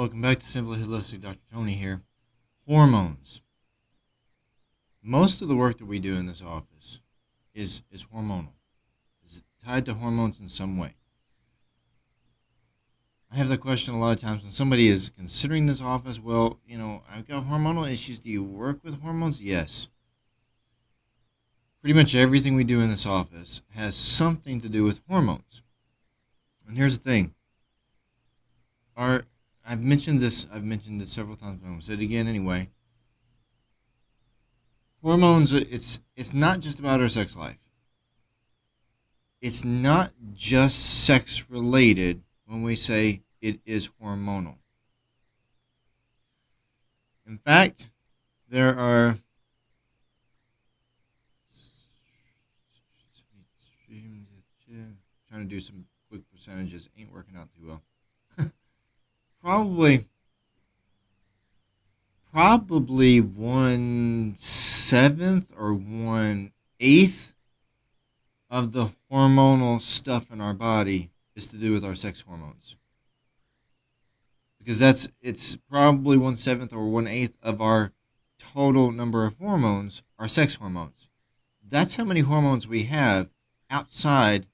Welcome back to Simply Holistic. Dr. Tony here. Hormones. Most of the work that we do in this office is hormonal. Is tied to hormones in some way. I have that question a lot of times when somebody is considering this office. Well, I've got hormonal issues. Do you work with hormones? Yes. Pretty much everything we do in this office has something to do with hormones. And here's the thing. I've mentioned this several times, but I'm going to say it again anyway. Hormones, it's not just about our sex life. It's not just sex related when we say it is hormonal. In fact, there are trying to do some quick percentages. Ain't working out too well. Probably 1/7 or 1/8 of the hormonal stuff in our body is to do with our sex hormones. Because it's probably 1/7 or 1/8 of our total number of hormones are sex hormones. That's how many hormones we have outside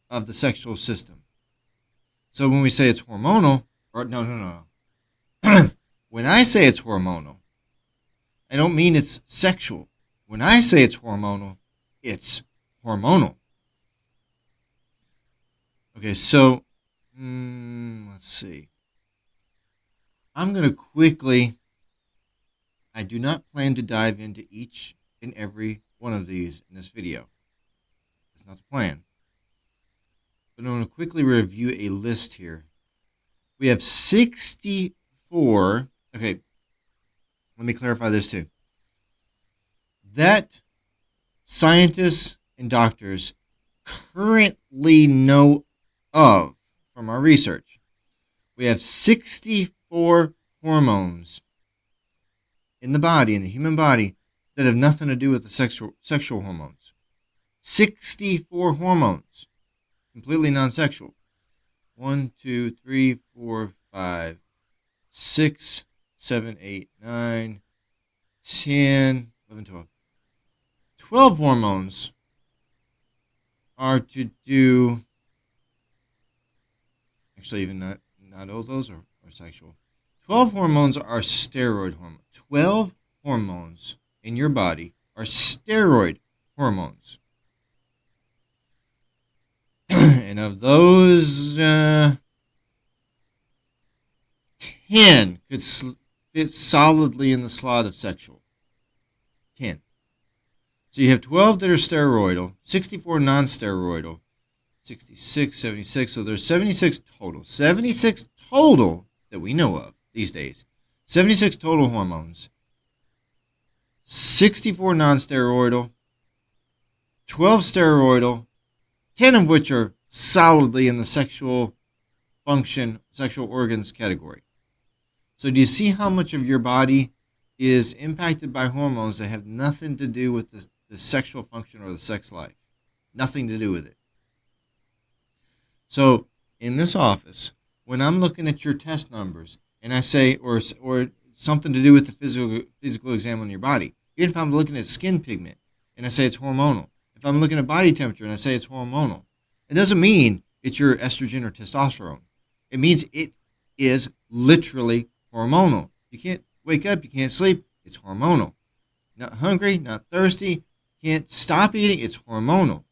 of the sexual system. So when we say it's hormonal, no. When I say it's hormonal, I don't mean it's sexual. When I say it's hormonal, it's hormonal. Okay, so let's see. I'm going to quickly, I do not plan to dive into each and every one of these in this video. That's not the plan. But I'm going to quickly review a list here. We have 64. Okay, let me clarify this too. That scientists and doctors currently know of from our research. We have 64 hormones in the body, in the human body, that have nothing to do with the sexual hormones. 64 hormones, completely non-sexual. 1, 2, 3, 4, 5, 6, 7, 8, 9, 10, 11, 12. 12 hormones are to do, actually even not all those are sexual. 12 hormones are steroid hormones. 12 hormones in your body are steroid hormones. And of those, 10 could fit solidly in the slot of sexual. 10. So you have 12 that are steroidal, 64 non-steroidal, 66, 76. So there's 76 total. 76 total that we know of these days. 76 total hormones. 64 non-steroidal, 12 steroidal, 10 of which are solidly in the sexual function, sexual organs category. So do you see how much of your body is impacted by hormones that have nothing to do with the sexual function or the sex life? Nothing to do with it. So in this office, when I'm looking at your test numbers and I say, or something to do with the physical exam on your body, even if I'm looking at skin pigment and I say it's hormonal, if I'm looking at body temperature and I say it's hormonal, it doesn't mean it's your estrogen or testosterone. It means it is literally hormonal. You can't wake up, you can't sleep, it's hormonal. Not hungry, not thirsty, can't stop eating, it's hormonal.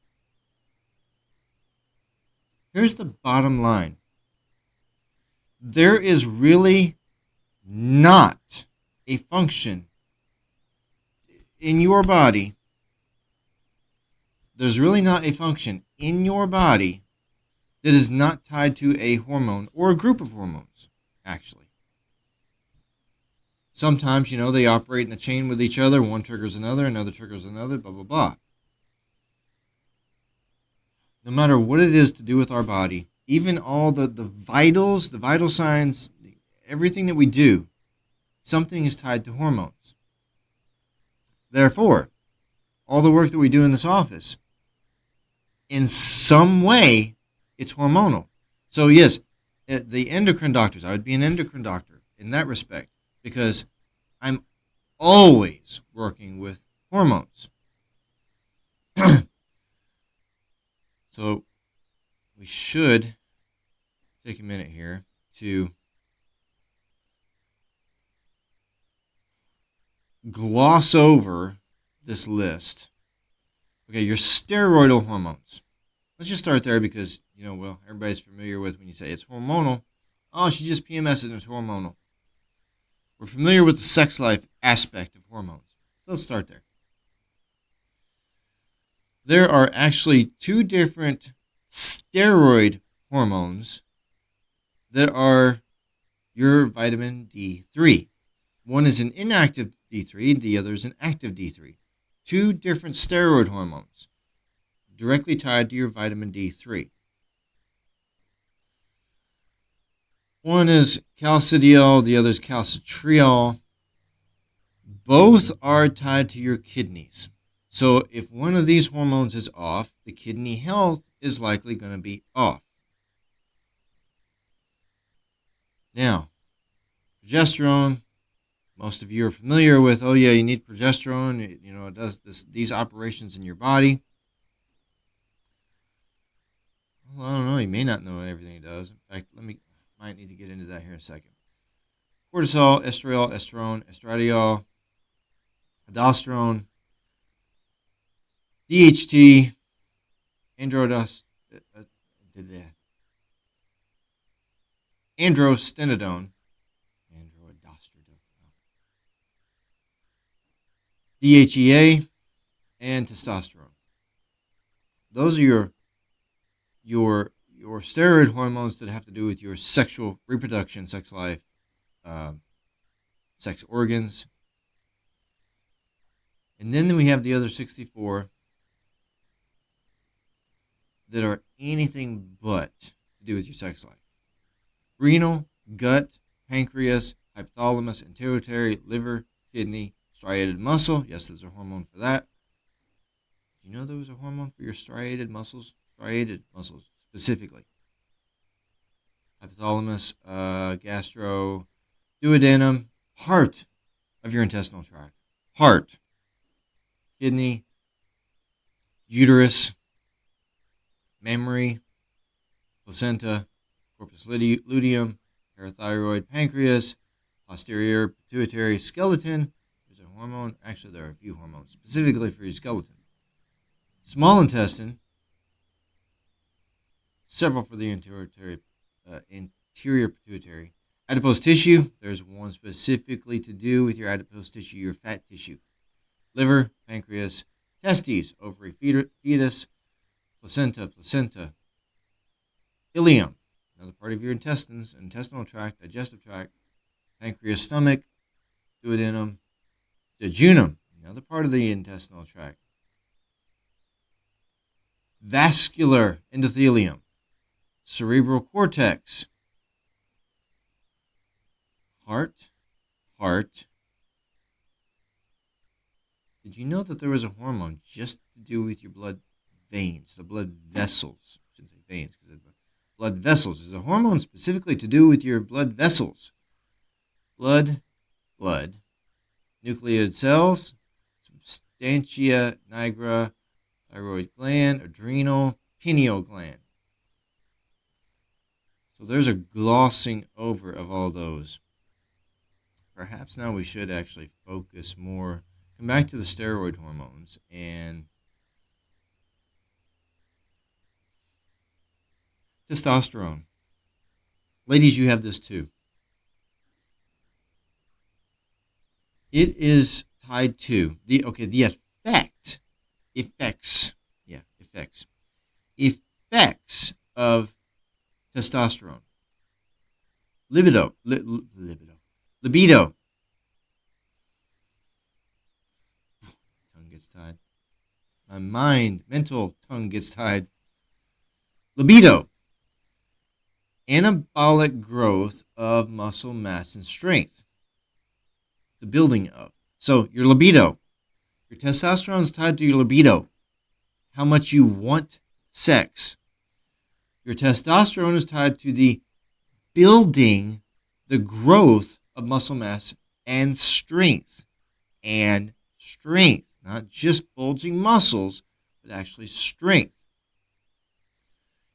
Here's the bottom line. There is really not a function in your body. There's really not a function in your body that is not tied to a hormone or a group of hormones, actually. Sometimes, they operate in a chain with each other. One triggers another triggers another, blah, blah, blah. No matter what it is to do with our body, even all the vitals, the vital signs, everything that we do, something is tied to hormones. Therefore, all the work that we do in this office, in some way, it's hormonal. So yes, the endocrine doctors. I would be an endocrine doctor in that respect because I'm always working with hormones. So we should take a minute here to gloss over this list. Okay, your steroidal hormones. Let's just start there because, everybody's familiar with when you say it's hormonal. Oh, she just PMS and it's hormonal. We're familiar with the sex life aspect of hormones. So let's start there. There are actually two different steroid hormones that are your vitamin D3. One is an inactive D3, the other is an active D3. Two different steroid hormones directly tied to your vitamin D3. One is calcidiol, the other is calcitriol. Both are tied to your kidneys. So if one of these hormones is off, the kidney health is likely going to be off. Now, progesterone, most of you are familiar with, you need progesterone. It does these operations in your body. Well, I don't know. You may not know everything it does. In fact, might need to get into that here in a second. Cortisol, estriol, estrone, estradiol, aldosterone, DHT, androstenedione, DHEA, and testosterone. Those are your steroid hormones that have to do with your sexual reproduction, sex life, sex organs. And then we have the other 64 that are anything but to do with your sex life. Renal, gut, pancreas, hypothalamus, and pituitary, liver, kidney, striated muscle. Yes, there's a hormone for that. Did you know there was a hormone for your striated muscles? Striated muscles specifically. Hypothalamus, gastro, duodenum, heart of your intestinal tract. Heart, kidney, uterus, mammary, placenta, corpus luteum, parathyroid, pancreas, posterior pituitary, skeleton. There's a hormone. Actually, there are a few hormones specifically for your skeleton. Small intestine, several for the interior pituitary. Adipose tissue, there's one specifically to do with your adipose tissue, your fat tissue. Liver, pancreas, testes, ovary, fetus, placenta, ileum, another part of your intestines, intestinal tract, digestive tract, pancreas, stomach, duodenum, jejunum, another part of the intestinal tract, vascular endothelium, cerebral cortex, heart. Did you know that there was a hormone just to do with your blood veins, the blood vessels? I shouldn't say veins because blood vessels is a hormone specifically to do with your blood vessels. Blood, nucleated cells, substantia nigra, thyroid gland, adrenal, pineal gland. So there's a glossing over of all those. Perhaps now we should actually focus more, come back to the steroid hormones and testosterone. Ladies, you have this too. It is tied to the effects of testosterone. Libido. Tongue gets tied. My mental tongue gets tied. Libido. Anabolic growth of muscle mass and strength. The building of. So your libido. Your testosterone is tied to your libido. How much you want sex. Your testosterone is tied to the building the growth of muscle mass and strength. And strength, not just bulging muscles, but actually strength.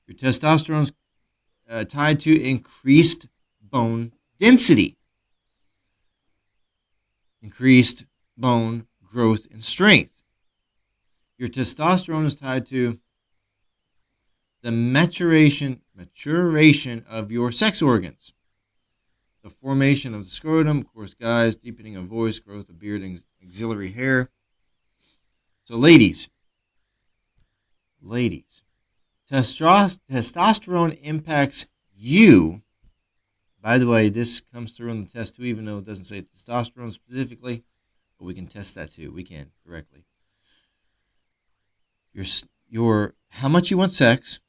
Your testosterone is tied to increased bone density, increased bone growth and strength. Your testosterone is tied to the maturation of your sex organs, the formation of the scrotum, of course, guys, deepening of voice, growth of beard and axillary hair. So, ladies, testosterone impacts you. By the way, this comes through on the test too, even though it doesn't say testosterone specifically, but we can test that too. We can correctly. Your how much you want sex,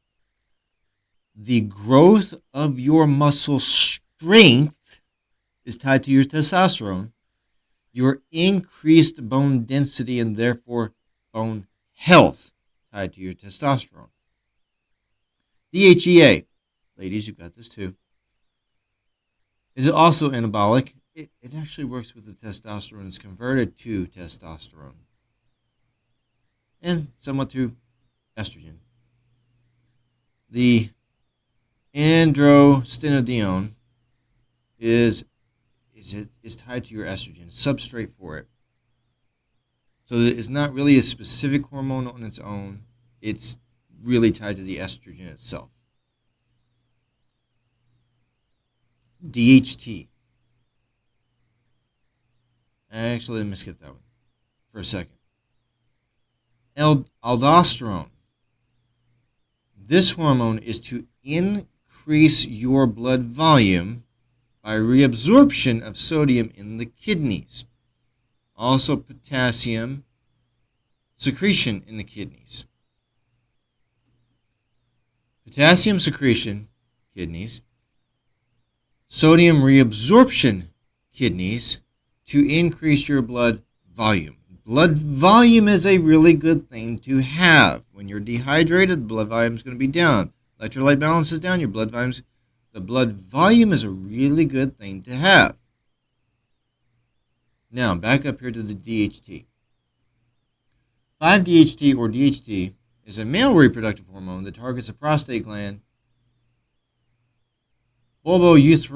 the growth of your muscle strength is tied to your testosterone, your increased bone density and therefore bone health tied to your testosterone. DHEA, ladies, you've got this too, is also anabolic. It actually works with the testosterone. It's converted to testosterone and somewhat to estrogen. The androstenedione is tied to your estrogen, substrate for it. So it's not really a specific hormone on its own. It's really tied to the estrogen itself. DHT. Actually, let me skip that one for a second. Aldosterone. This hormone is to increase your blood volume by reabsorption of sodium in the kidneys. Also potassium secretion in the kidneys. Potassium secretion, kidneys. Sodium reabsorption, kidneys, to increase your blood volume. Blood volume is a really good thing to have. When you're dehydrated, blood volume is going to be down. Electrolyte balance is down, the blood volume is a really good thing to have. Now, back up here to the DHT. 5-DHT or DHT is a male reproductive hormone that targets the prostate gland, urethral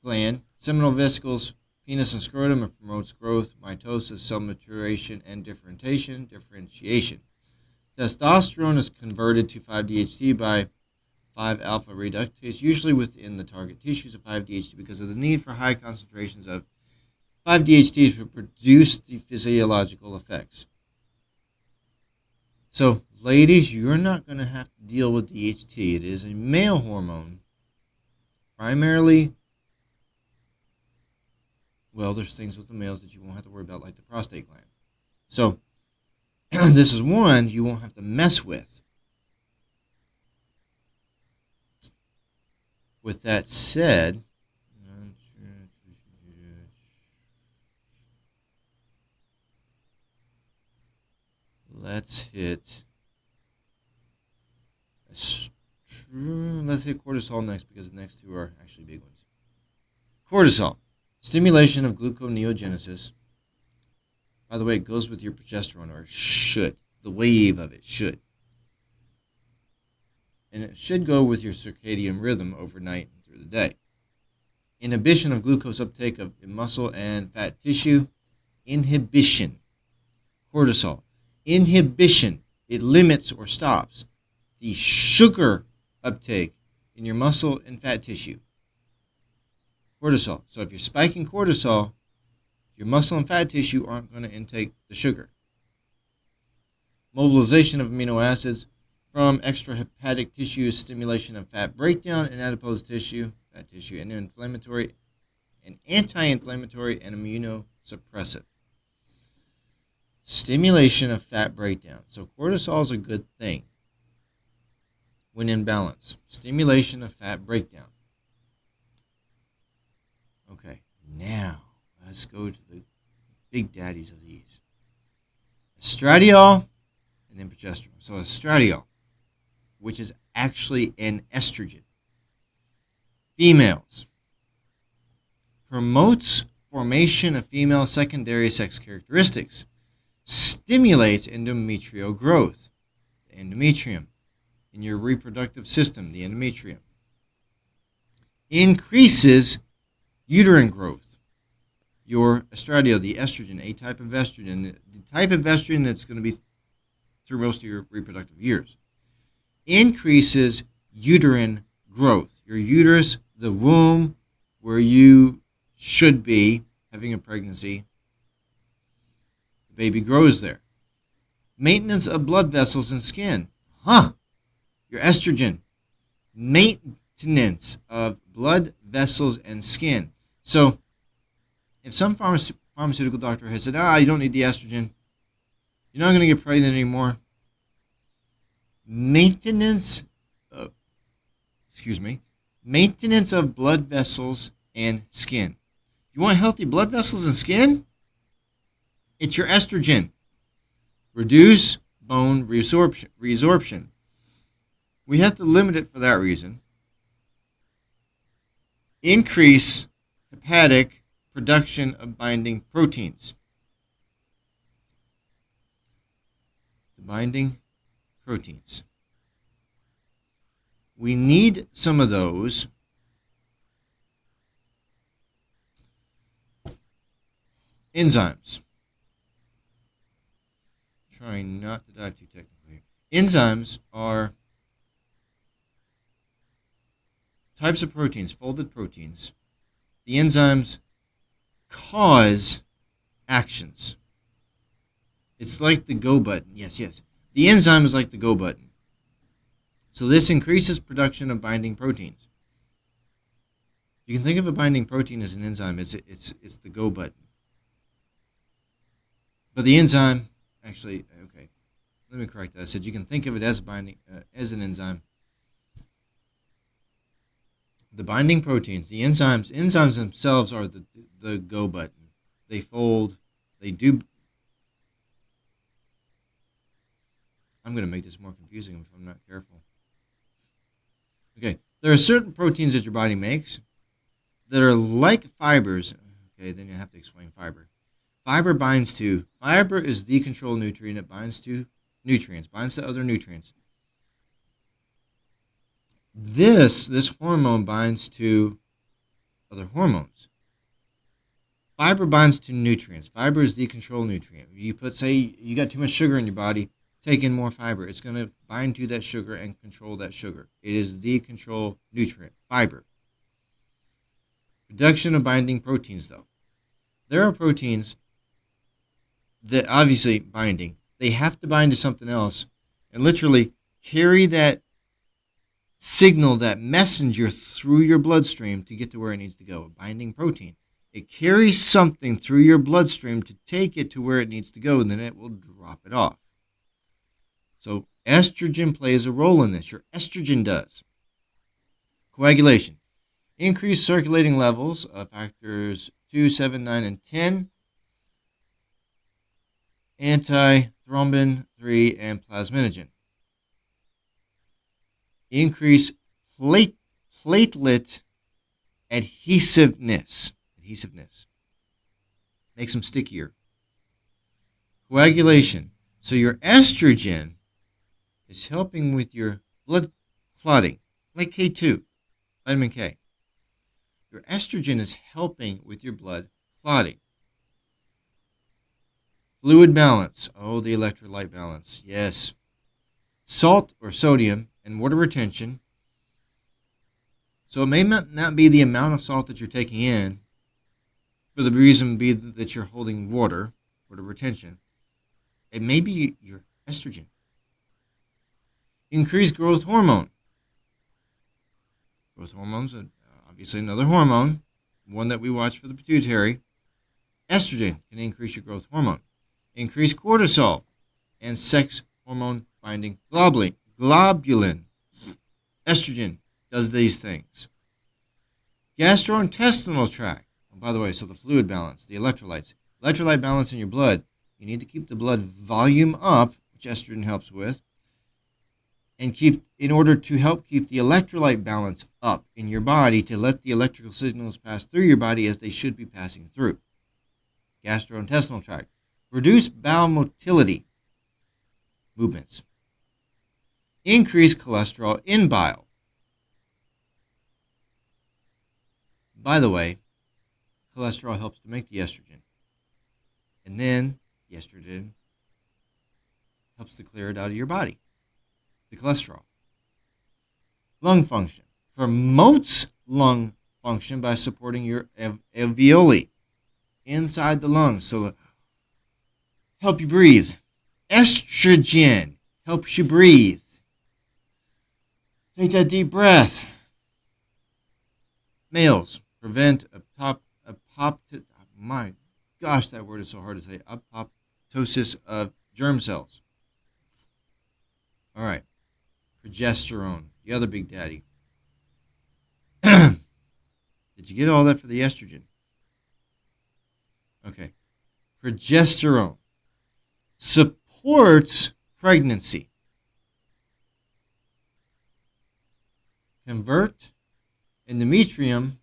gland, seminal vesicles, penis and scrotum, and promotes growth, mitosis, cell maturation, and differentiation. Testosterone is converted to 5-DHT by 5-alpha reductase, usually within the target tissues of 5-DHT because of the need for high concentrations of 5-DHT to produce the physiological effects. So, ladies, you're not going to have to deal with DHT. It is a male hormone, primarily. Well, there's things with the males that you won't have to worry about, like the prostate gland. So, this is one you won't have to mess with. With that said, let's hit cortisol next, because the next two are actually big ones. Cortisol, stimulation of gluconeogenesis. By the way, it goes with your progesterone, or should. The wave of it should. And it should go with your circadian rhythm overnight and through the day. Inhibition of glucose uptake in muscle and fat tissue. Inhibition. Cortisol. Inhibition. It limits or stops the sugar uptake in your muscle and fat tissue. Cortisol. So if you're spiking cortisol, your muscle and fat tissue aren't going to intake the sugar. Mobilization of amino acids from extrahepatic tissue, stimulation of fat breakdown in adipose tissue, fat tissue, and anti-inflammatory and immunosuppressive. Stimulation of fat breakdown. So cortisol is a good thing when in balance. Stimulation of fat breakdown. Okay, now let's go to the big daddies of these. Estradiol and then progesterone. So estradiol, which is actually an estrogen. Females. Promotes formation of female secondary sex characteristics. Stimulates endometrial growth, the endometrium, in your reproductive system, the endometrium. Increases uterine growth, your estradiol, the estrogen, a type of estrogen, the type of estrogen that's going to be through most of your reproductive years. Increases uterine growth, your uterus, the womb, where you should be having a pregnancy. The baby grows there. Maintenance of blood vessels and skin. Your estrogen. Maintenance of blood vessels and skin. So, if some pharmaceutical doctor has said, you don't need the estrogen, you're not going to get pregnant anymore. Maintenance of blood vessels and skin. You want healthy blood vessels and skin? It's your estrogen. Reduce bone resorption. We have to limit it for that reason. Increase hepatic production of binding proteins. The binding proteins. We need some of those enzymes. Trying not to dive too technically. Enzymes are types of proteins, folded proteins. The enzymes cause actions. It's like the go button. Yes. The enzyme is like the go button. So this increases production of binding proteins. You can think of a binding protein as an enzyme. It's the go button. But the enzyme, actually, okay, let me correct that. I said you can think of it as binding as an enzyme. The binding proteins, the enzymes themselves are the go button. They fold, they do. I'm going to make this more confusing if I'm not careful. Okay, there are certain proteins that your body makes that are like fibers. Okay, then you have to explain fiber. Fiber is the control nutrient. It binds to nutrients, binds to other nutrients. This hormone binds to other hormones. Fiber binds to nutrients. Fiber is the control nutrient. You say you got too much sugar in your body, take in more fiber. It's going to bind to that sugar and control that sugar. It is the control nutrient, fiber. Production of binding proteins, though. There are proteins that obviously binding. They have to bind to something else and literally carry that signal, that messenger through your bloodstream to get to where it needs to go. A binding protein. It carries something through your bloodstream to take it to where it needs to go, and then it will drop it off. So estrogen plays a role in this. Your estrogen does. Coagulation. Increased circulating levels of factors 2, 7, 9, and 10. Antithrombin 3 and plasminogen. Increase platelet adhesiveness. Makes them stickier. Coagulation. So your estrogen is helping with your blood clotting, like K2, vitamin K. Your estrogen is helping with your blood clotting. Fluid balance. Oh, the electrolyte balance. Yes. Salt or sodium and water retention. So it may not be the amount of salt that you're taking in, for the reason be that you're holding water retention. It may be your estrogen. Increased growth hormone. Growth hormones are obviously another hormone, one that we watch for the pituitary. Estrogen can increase your growth hormone. Increase cortisol and sex hormone binding globulin. Estrogen does these things. Gastrointestinal tract. Oh, by the way, so the fluid balance, the electrolytes. Electrolyte balance in your blood. You need to keep the blood volume up, which estrogen helps with. and in order to help keep the electrolyte balance up in your body, to let the electrical signals pass through your body as they should be passing through. Gastrointestinal tract. Reduce bowel motility movements. Increase cholesterol in bile. By the way, cholesterol helps to make the estrogen. And then the estrogen helps to clear it out of your body, the cholesterol. Lung function. Promotes lung function by supporting your alveoli inside the lungs. So help you breathe. Estrogen helps you breathe. Take that deep breath. Males, prevent my gosh, that word is so hard to say. Apoptosis of germ cells. All right. Progesterone, the other big daddy. Did you get all that for the estrogen? Okay. Progesterone supports pregnancy. Convert endometrium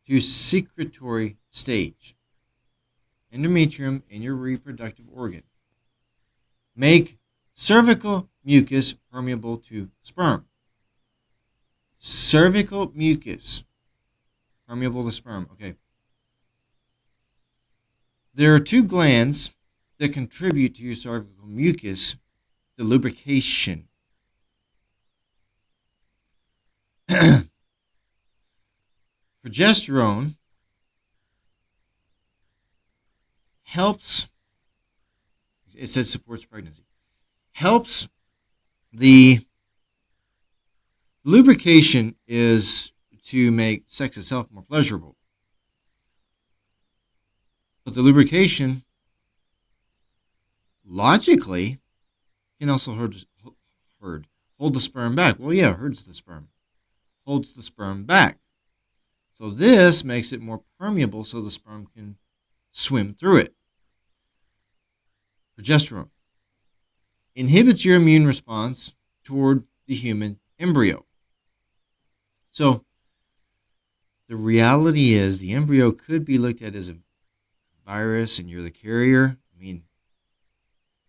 to secretory stage. Endometrium in your reproductive organ. Make cervical mucus permeable to sperm. Cervical mucus permeable to sperm. Okay. There are two glands that contribute to your cervical mucus, the lubrication. Progesterone helps, it says supports pregnancy, helps the lubrication is to make sex itself more pleasurable. But the lubrication, logically, can also hold the sperm back. Well, yeah, herds the sperm. Holds the sperm back. So this makes it more permeable so the sperm can swim through it. Progesterone inhibits your immune response toward the human embryo. So the reality is the embryo could be looked at as a virus and you're the carrier. I mean,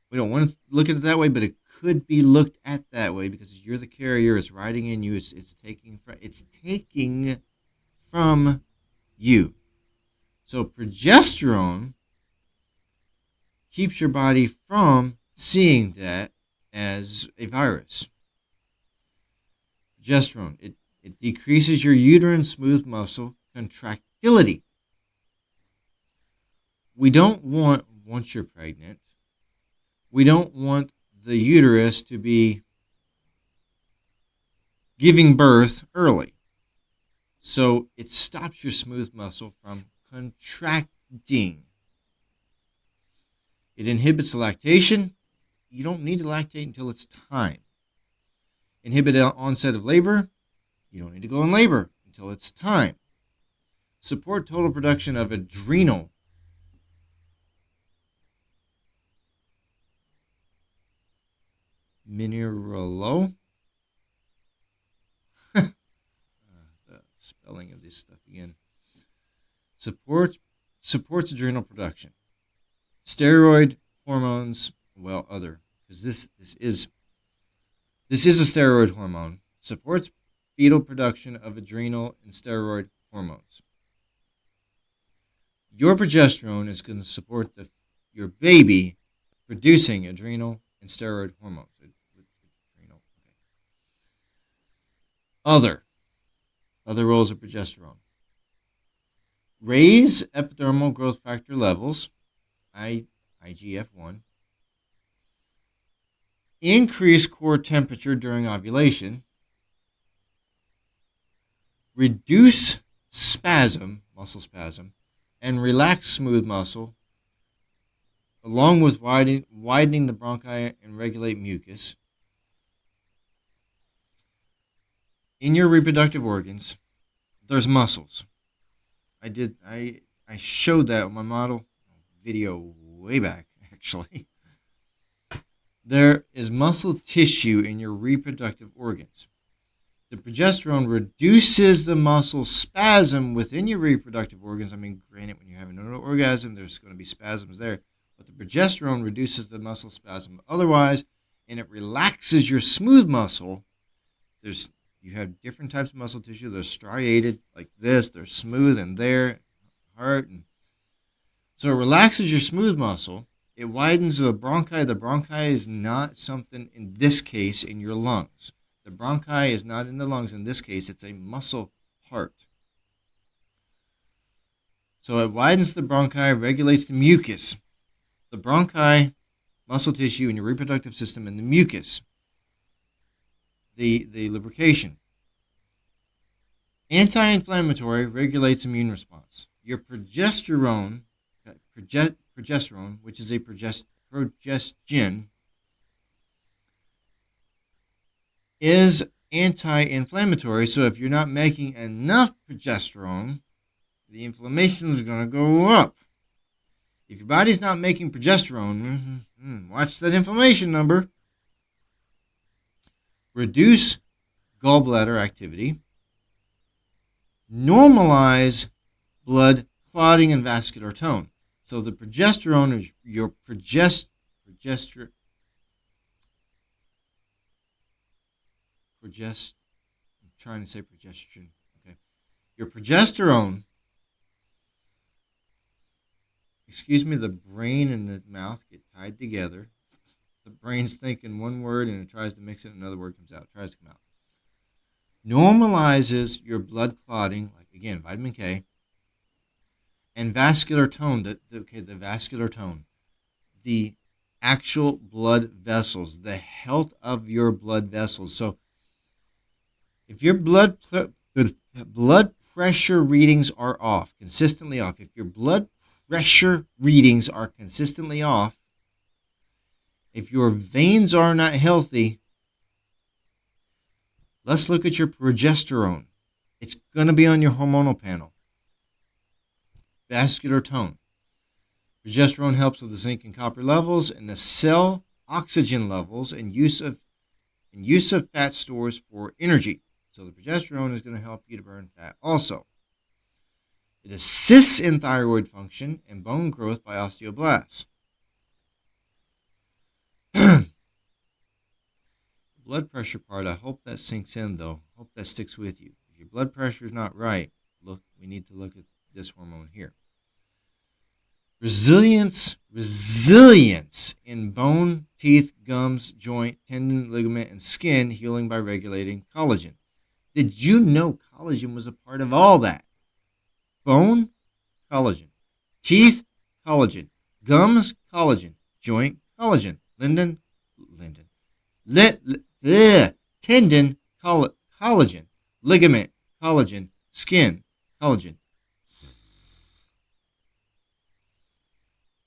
we don't want to look at it that way, but it could be looked at that way because you're the carrier. It's riding in you. It's taking from you. So progesterone keeps your body from seeing that as a virus. Progesterone, it decreases your uterine smooth muscle contractility. We don't want, once you're pregnant, we don't want the uterus to be giving birth early. So it stops your smooth muscle from contracting. It inhibits lactation. You don't need to lactate until it's time. Inhibit onset of labor. You don't need to go in labor until it's time. Support total production of adrenal. Mineralo. The spelling of this stuff again. Supports adrenal production. Steroid hormones, well, other, because this is a steroid hormone. Supports fetal production of adrenal and steroid hormones. Your progesterone is going to support your baby producing adrenal and steroid hormones. Other roles of progesterone. Raise epidermal growth factor levels, IGF-1. Increase core temperature during ovulation. Reduce muscle spasm, and relax smooth muscle, along with widening the bronchi and regulate mucus. In your reproductive organs, there's muscles. I showed that on my model video way back, actually. there is muscle tissue in your reproductive organs. The progesterone reduces the muscle spasm within your reproductive organs. I mean, granted, when you're having an orgasm, there's going to be spasms there, but the progesterone reduces the muscle spasm otherwise, and it relaxes your smooth muscle. You have different types of muscle tissue. They're striated like this. They're smooth and there, hard, and so it relaxes your smooth muscle. It widens the bronchi. The bronchi is not something, in this case, in your lungs. The bronchi is not in the lungs. In this case, it's a muscle part. So it widens the bronchi, regulates the mucus. The bronchi, muscle tissue in your reproductive system, and the mucus, the lubrication. Anti-inflammatory, regulates immune response. Your progesterone, which is a progestogen, is anti-inflammatory. So if you're not making enough progesterone, the inflammation is going to go up. If your body's not making progesterone, watch that inflammation number. Reduce gallbladder activity. Normalize blood clotting and vascular tone. So the progesterone is your I'm trying to say progesterone. Okay. Your progesterone, the brain and the mouth get tied together. The brain's thinking one word and it tries to mix it, another word comes out, it tries to come out. Normalizes your blood clotting, like again, vitamin K, and vascular tone, the vascular tone, the actual blood vessels, the health of your blood vessels. So if your blood pressure readings are off, consistently off, if your blood pressure readings are consistently off, if your veins are not healthy, let's look at your progesterone. It's going to be on your hormonal panel. Vascular tone. Progesterone helps with the zinc and copper levels and the cell oxygen levels and use of fat stores for energy. So the progesterone is going to help you to burn fat also. It assists in thyroid function and bone growth by osteoblasts. Blood pressure part, I hope that sinks in though. Hope that sticks with you. If your blood pressure is not right, we need to look at this hormone here. Resilience in bone, teeth, gums, joint, tendon, ligament, and skin, healing by regulating collagen. Did you know collagen was a part of all that? Bone, collagen. Teeth, collagen. Gums, collagen. Joint, collagen. Tendon, collagen. Ligament, collagen. Skin, collagen.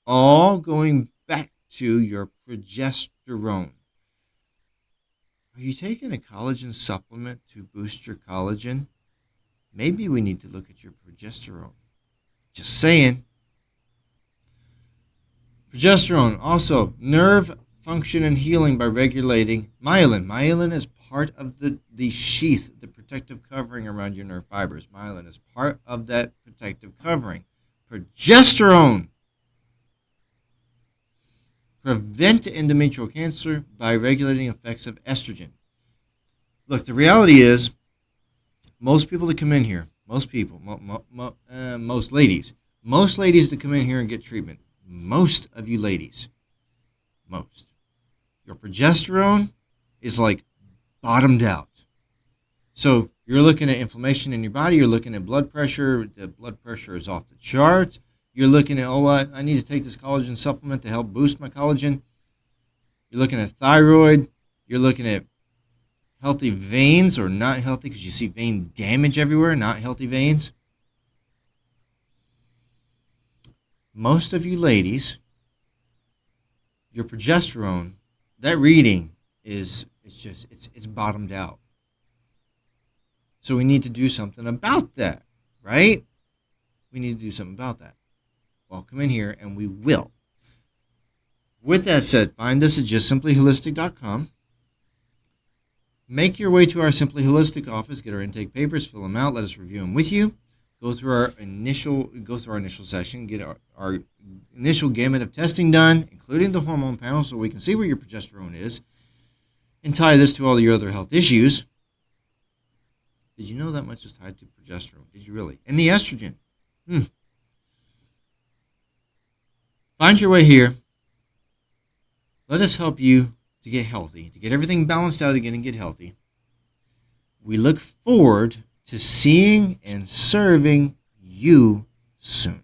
All going back to your progesterone. Are you taking a collagen supplement to boost your collagen? Maybe we need to look at your progesterone. Just saying. Progesterone, also nerve function and healing by regulating myelin. Myelin is part of the sheath, the protective covering around your nerve fibers. Myelin is part of that protective covering. Progesterone. Prevent endometrial cancer by regulating effects of estrogen. Look, the reality is, most people that come in here, most ladies that come in here and get treatment, most of you ladies, your progesterone is like bottomed out. So you're looking at inflammation in your body, you're looking at blood pressure, the blood pressure is off the charts. You're looking at, I need to take this collagen supplement to help boost my collagen. You're looking at thyroid. You're looking at healthy veins or not healthy because you see vein damage everywhere, not healthy veins. Most of you ladies, your progesterone, that reading it's bottomed out. So we need to do something about that, right? We need to do something about that. Well, come in here and we will. With that said, find us at justsimplyholistic.com. Make your way to our Simply Holistic office, get our intake papers, fill them out, let us review them with you. Go through our initial session, get our initial gamut of testing done, including the hormone panel, so we can see where your progesterone is, and tie this to all your other health issues. Did you know that much is tied to progesterone? Did you really? And the estrogen. Find your way here. Let us help you to get healthy, to get everything balanced out again and get healthy. We look forward to seeing and serving you soon.